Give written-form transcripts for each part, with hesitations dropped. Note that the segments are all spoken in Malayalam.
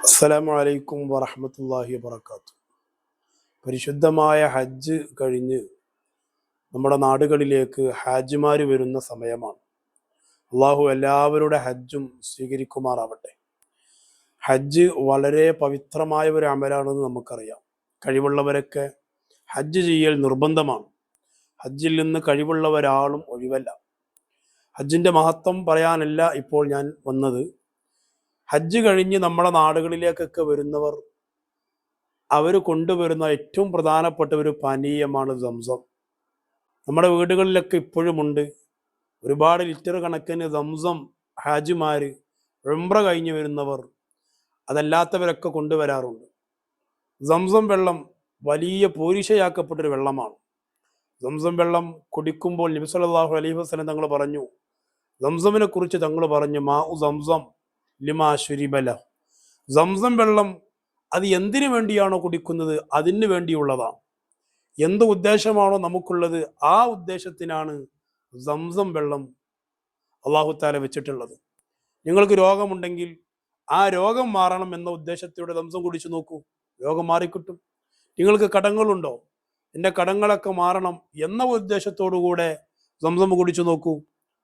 അസ്സലാമു അലൈക്കും വറഹ്മത്തുള്ളാഹി വബറകാതുഹു. പരിശുദ്ധമായ ഹജ്ജ് കഴിഞ്ഞ് നമ്മുടെ നാടുകളിലേക്ക് ഹാജിമാർ വരുന്ന സമയമാണ്. അള്ളാഹു എല്ലാവരുടെ ഹജ്ജും സ്വീകരിക്കുമാറാവട്ടെ. ഹജ്ജ് വളരെ പവിത്രമായ ഒരു അമലാണെന്ന് നമുക്കറിയാം. കഴിവുള്ളവരൊക്കെ ഹജ്ജ് ചെയ്യൽ നിർബന്ധമാണ്. ഹജ്ജിൽ നിന്ന് കഴിവുള്ള ഒരാളും ഒഴിവല്ല. ഹജ്ജിൻ്റെ മഹത്വം പറയാനല്ല ഇപ്പോൾ ഞാൻ വന്നത്. ഹജ്ജ് കഴിഞ്ഞ് നമ്മുടെ നാടുകളിലേക്കൊക്കെ വരുന്നവർ അവർ കൊണ്ടുവരുന്ന ഏറ്റവും പ്രധാനപ്പെട്ട ഒരു പാനീയമാണ് സംസം. നമ്മുടെ വീടുകളിലൊക്കെ ഇപ്പോഴുമുണ്ട്. ഒരുപാട് ലിറ്റർ കണക്കിന് സംസം ഹാജിമാർ ഉംറ കഴിഞ്ഞ് വരുന്നവർ അതല്ലാത്തവരൊക്കെ കൊണ്ടുവരാറുണ്ട്. സംസം വെള്ളം വലിയ പോരിശയാക്കപ്പെട്ടൊരു വെള്ളമാണ്. സംസം വെള്ളം കുടിക്കുമ്പോൾ നബി സല്ലല്ലാഹു അലൈഹി വസല്ലം തങ്ങൾ പറഞ്ഞു, സംസമിനെ കുറിച്ച് തങ്ങൾ പറഞ്ഞു, മാ ഉ സംസം ലിമാ ശുരിബല. സംസം വെള്ളം അത് എന്തിനു വേണ്ടിയാണോ കുടിക്കുന്നത് അതിന് വേണ്ടിയുള്ളതാണ്. എന്ത് ഉദ്ദേശമാണോ നമുക്കുള്ളത് ആ ഉദ്ദേശത്തിനാണ് സംസം വെള്ളം അല്ലാഹു തആല വെച്ചിട്ടുള്ളത്. നിങ്ങൾക്ക് രോഗമുണ്ടെങ്കിൽ ആ രോഗം മാറണം എന്ന ഉദ്ദേശത്തോടെ സംസം കുടിച്ചു നോക്കൂ, രോഗം മാറിക്കിട്ടും. നിങ്ങൾക്ക് കടങ്ങളുണ്ടോ, എൻ്റെ കടങ്ങളൊക്കെ മാറണം എന്ന ഉദ്ദേശത്തോടു കൂടെ സംസം കുടിച്ചു നോക്കൂ,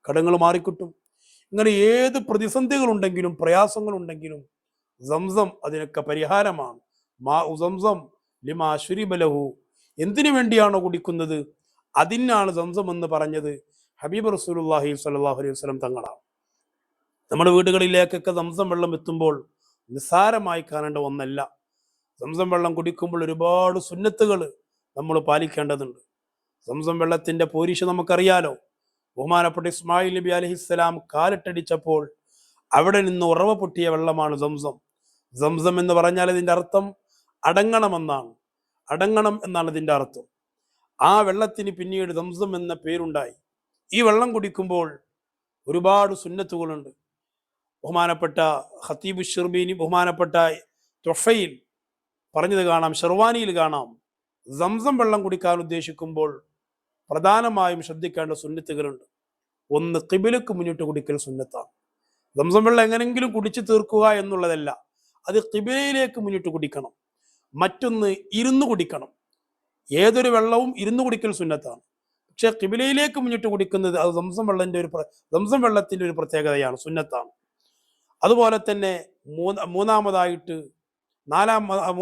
കടങ്ങൾ മാറിക്കിട്ടും. ഇങ്ങനെ ഏത് പ്രതിസന്ധികളുണ്ടെങ്കിലും പ്രയാസങ്ങളുണ്ടെങ്കിലും സംസം അതിനൊക്കെ പരിഹാരമാണ്. മാ ഉ സംസം ലിമാ ശുരിബ ലഹു. എന്തിനു വേണ്ടിയാണോ കുടിക്കുന്നത് അതിനാണ് സംസം എന്ന് പറഞ്ഞത് ഹബീബ് റസൂലുള്ളാഹി സ്വല്ലല്ലാഹു അലൈഹി വസല്ലം തങ്ങളാണ്. നമ്മുടെ വീടുകളിലേക്കൊക്കെ സംസം വെള്ളം എത്തുമ്പോൾ നിസ്സാരമായി കാണേണ്ട ഒന്നല്ല. സംസം വെള്ളം കുടിക്കുമ്പോൾ ഒരുപാട് സുന്നത്തുകൾ നമ്മൾ പാലിക്കേണ്ടതുണ്ട്. സംസം വെള്ളത്തിൻ്റെ പോരിശ നമുക്കറിയാലോ. ബഹുമാനപ്പെട്ട ഇസ്മായിൽ നബി അലൈഹിസ്സലാം കാലിട്ടടിച്ചപ്പോൾ അവിടെ നിന്ന് ഉറവ പൊട്ടിയ വെള്ളമാണ് സംസം. സംസം എന്ന് പറഞ്ഞാൽ ഇതിൻ്റെ അർത്ഥം അടങ്ങണമെന്നാണ്. അടങ്ങണം എന്നാണ് ഇതിൻ്റെ അർത്ഥം. ആ വെള്ളത്തിന് പിന്നീട് സംസം എന്ന പേരുണ്ടായി. ഈ വെള്ളം കുടിക്കുമ്പോൾ ഒരുപാട് സുന്നത്തുകളുണ്ട്. ബഹുമാനപ്പെട്ട ഖത്തീബ് ഷിർബീനി, ബഹുമാനപ്പെട്ട തുഫയിൽ പറഞ്ഞത് കാണാം, ഷെർവാനിയിൽ കാണാം. സംസം വെള്ളം കുടിക്കാൻ ഉദ്ദേശിക്കുമ്പോൾ പ്രധാനമായും ശ്രദ്ധിക്കേണ്ട സുന്നത്തുകളുണ്ട്. ഒന്ന്, ഖിബിലക്ക് മുന്നിട്ട് കുടിക്കൽ സുന്നത്താണ്. സംസം വെള്ളം എങ്ങനെങ്കിലും കുടിച്ചു തീർക്കുക എന്നുള്ളതല്ല, അത് ഖിബിലയിലേക്ക് മുന്നിട്ട് കുടിക്കണം. മറ്റൊന്ന്, ഇരുന്ന് കുടിക്കണം. ഏതൊരു വെള്ളവും ഇരുന്ന് കുടിക്കൽ സുന്നത്താണ്. പക്ഷെ ഖിബിലയിലേക്ക് മുന്നിട്ട് കുടിക്കുന്നത് അത് സംസം വെള്ളത്തിൻ്റെ ഒരു പ്രത്യേകതയാണ്, സുന്നത്താണ്. അതുപോലെ തന്നെ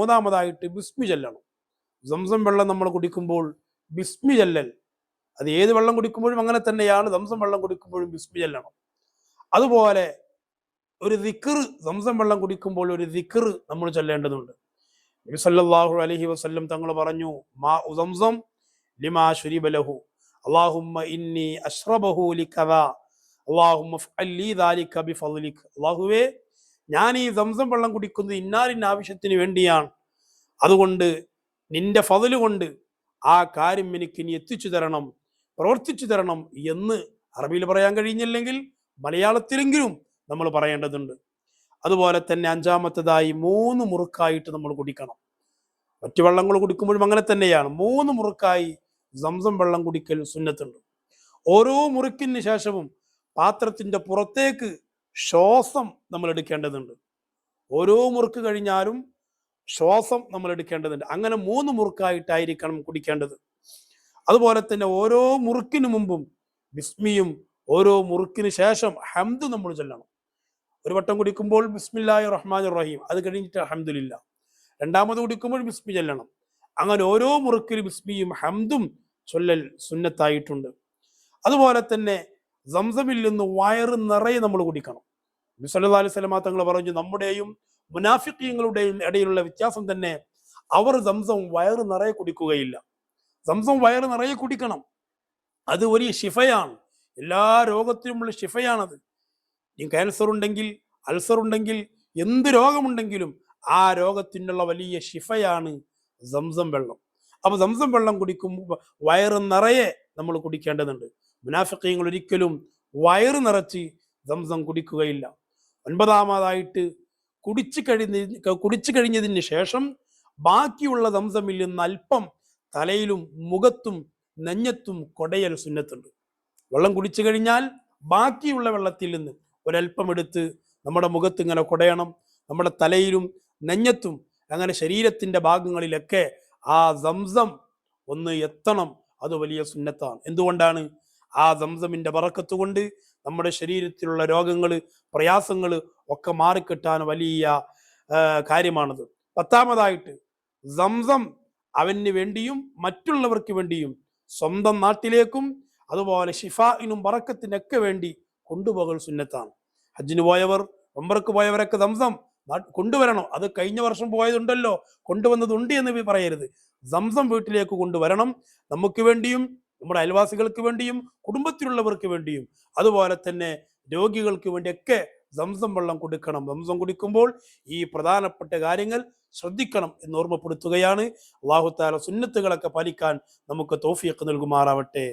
മൂന്നാമതായിട്ട് ബിസ്മി ചൊല്ലണം. സംസം വെള്ളം നമ്മൾ കുടിക്കുമ്പോൾ ബിസ്മി ചൊല്ലൽ, അത് ഏത് വെള്ളം കുടിക്കുമ്പോഴും അങ്ങനെ തന്നെയാണ്. സംസം വെള്ളം കുടിക്കുമ്പോഴും ബിസ്മി ചൊല്ലണം. അതുപോലെ ഒരു ദിക്ർ, സംസം വെള്ളം കുടിക്കുമ്പോൾ ഒരു ദിക്ർ നമ്മൾ ചൊല്ലേണ്ടതുണ്ട്. നബി സല്ലല്ലാഹു അലൈഹി വസല്ലം തങ്ങൾ പറഞ്ഞു, മാ ഉ സംസം ലിമാ ശുരിബ ലഹു അല്ലാഹുമ്മ ഇന്നി അശ്റബഹു ലികദാ അല്ലാഹുമ്മ ഫഅൽ ലീ ദാലിക ബിഫദ്ലിക. അല്ലാഹുവേ, ഞാൻ ഈ സംസം വെള്ളം കുടിക്കുന്നത് ഇന്നാലിന്ന ആവശ്യത്തിന് വേണ്ടിയാണ്, അതുകൊണ്ട് നിന്റെ ഫദ്ല് കൊണ്ട് ആ കാര്യം എനിക്ക് നീ എത്തിച്ചു തരണം, പ്രവർത്തിച്ചു തരണം എന്ന് അറബിയിൽ പറയാൻ കഴിഞ്ഞില്ലെങ്കിൽ മലയാളത്തിലെങ്കിലും നമ്മൾ പറയേണ്ടതുണ്ട്. അതുപോലെ തന്നെ അഞ്ചാമത്തേതായി 3 മുറുക്കായിട്ട് നമ്മൾ കുടിക്കണം. മറ്റു വെള്ളങ്ങൾ കുടിക്കുമ്പോഴും അങ്ങനെ തന്നെയാണ്. 3 മുറുക്കായി സംസം വെള്ളം കുടിക്കൽ സുന്നത്തുണ്ട്. ഓരോ മുറുക്കിന് ശേഷവും പാത്രത്തിൻ്റെ പുറത്തേക്ക് ശ്വാസം നമ്മൾ എടുക്കേണ്ടതുണ്ട്. ഓരോ മുറുക്ക് കഴിഞ്ഞാലും ശ്വാസം നമ്മൾ എടുക്കേണ്ടതുണ്ട്. അങ്ങനെ 3 മുറുക്കായിട്ടായിരിക്കണം കുടിക്കേണ്ടത്. അതുപോലെ തന്നെ ഓരോ മുറുക്കിന് മുമ്പും ബിസ്മിയും ഓരോ മുറുക്കിന് ശേഷം ഹംദ് നമ്മൾ ചൊല്ലണം. ഒരു വട്ടം കുടിക്കുമ്പോൾ ബിസ്മില്ലാഹിർ റഹ്മാനിർ റഹീം, അത് കഴിഞ്ഞിട്ട് അൽഹംദുലില്ലാ. രണ്ടാമത് കുടിക്കുമ്പോൾ ബിസ്മി ചൊല്ലണം. അങ്ങനെ ഓരോ മുറുക്കിലും ബിസ്മിയും ഹംദും ചൊല്ലൽ സുന്നത്തായിട്ടുണ്ട്. അതുപോലെ തന്നെ സംസമിൽ നിന്ന് വയറ് നിറയെ നമ്മൾ കുടിക്കണം. നബി സല്ലല്ലാഹു അലൈഹി വസല്ലം തങ്ങൾ പറഞ്ഞു, നമ്മുടെയും മുനാഫിഖീങ്ങളുടെയും ഇടയിലുള്ള വ്യത്യാസം തന്നെ അവർ സംസം വയറ് നിറയെ കുടിക്കുകയില്ല. സംസം വയറ് നിറയെ കുടിക്കണം. അത് ഒരു ഷിഫയാണ്, എല്ലാ രോഗത്തിനുമുള്ള ഷിഫയാണത്. ഈ ക്യാൻസർ ഉണ്ടെങ്കിൽ, അൾസർ ഉണ്ടെങ്കിൽ, എന്ത് രോഗമുണ്ടെങ്കിലും ആ രോഗത്തിനുള്ള വലിയ ഷിഫയാണ് സംസം വെള്ളം. അപ്പൊ സംസം വെള്ളം കുടിക്കുമ്പോൾ വയറ് നിറയെ നമ്മൾ കുടിക്കേണ്ടതുണ്ട്. മുനാഫിഖീങ്ങൾ ഒരിക്കലും വയറ് നിറച്ച് സംസം കുടിക്കുകയില്ല. 9ാമതായിട്ട് കുടിച്ചു കഴിഞ്ഞതിന് ശേഷം ബാക്കിയുള്ള സംസമിൽ നിന്ന് അല്പം തലയിലും മുഖത്തും നെഞ്ഞത്തും കൊടയൽ സുന്നത്തുണ്ട്. വെള്ളം കുടിച്ചു കഴിഞ്ഞാൽ ബാക്കിയുള്ള വെള്ളത്തിൽ നിന്ന് ഒരൽപ്പം എടുത്ത് നമ്മുടെ മുഖത്ത് ഇങ്ങനെ കൊടയണം. നമ്മുടെ തലയിലും നെഞ്ഞത്തും അങ്ങനെ ശരീരത്തിന്റെ ഭാഗങ്ങളിലൊക്കെ ആ സംസം ഒന്ന് എത്തണം. അത് വലിയ സുന്നത്താണ്. എന്തുകൊണ്ടാണ്? ആ സംസമിന്റെ ബറക്കത്ത് കൊണ്ട് നമ്മുടെ ശരീരത്തിലുള്ള രോഗങ്ങൾ, പ്രയാസങ്ങൾ ഒക്കെ മാറിക്കിട്ടാൻ വലിയ കാര്യമാണത്. 10ാമതായിട്ട് സംസം അവന് വേണ്ടിയും മറ്റുള്ളവർക്ക് വേണ്ടിയും സ്വന്തം നാട്ടിലേക്കും അതുപോലെ ഷിഫാഇനും ബറക്കത്തിനൊക്കെ വേണ്ടി കൊണ്ടുപോകൽ സുന്നത്താണ്. ഹജ്ജിന് പോയവർ, ഉംറക്ക് പോയവരൊക്കെ സംസം കൊണ്ടുവരണം. അത് കഴിഞ്ഞ വർഷം പോയതുണ്ടല്ലോ, കൊണ്ടുവന്നതുണ്ട് എന്ന് പറയരുത്. സംസം വീട്ടിലേക്ക് കൊണ്ടുവരണം. നമുക്ക് വേണ്ടിയും നമ്മുടെ അയൽവാസികൾക്ക് വേണ്ടിയും കുടുംബത്തിലുള്ളവർക്ക് വേണ്ടിയും അതുപോലെ തന്നെ രോഗികൾക്ക് വേണ്ടിയൊക്കെ സംസം വെള്ളം കൊടുക്കണം. സംസം കുടിക്കുമ്പോൾ ഈ പ്രധാനപ്പെട്ട കാര്യങ്ങൾ ശ്രദ്ധിക്കണം എന്ന് ഓർമ്മപ്പെടുത്തുകയാണ്. അല്ലാഹു തആല സുന്നത്തുകളൊക്കെ പാലിക്കാൻ നമുക്ക് തൗഫീഖ് നൽകുമാറാവട്ടെ.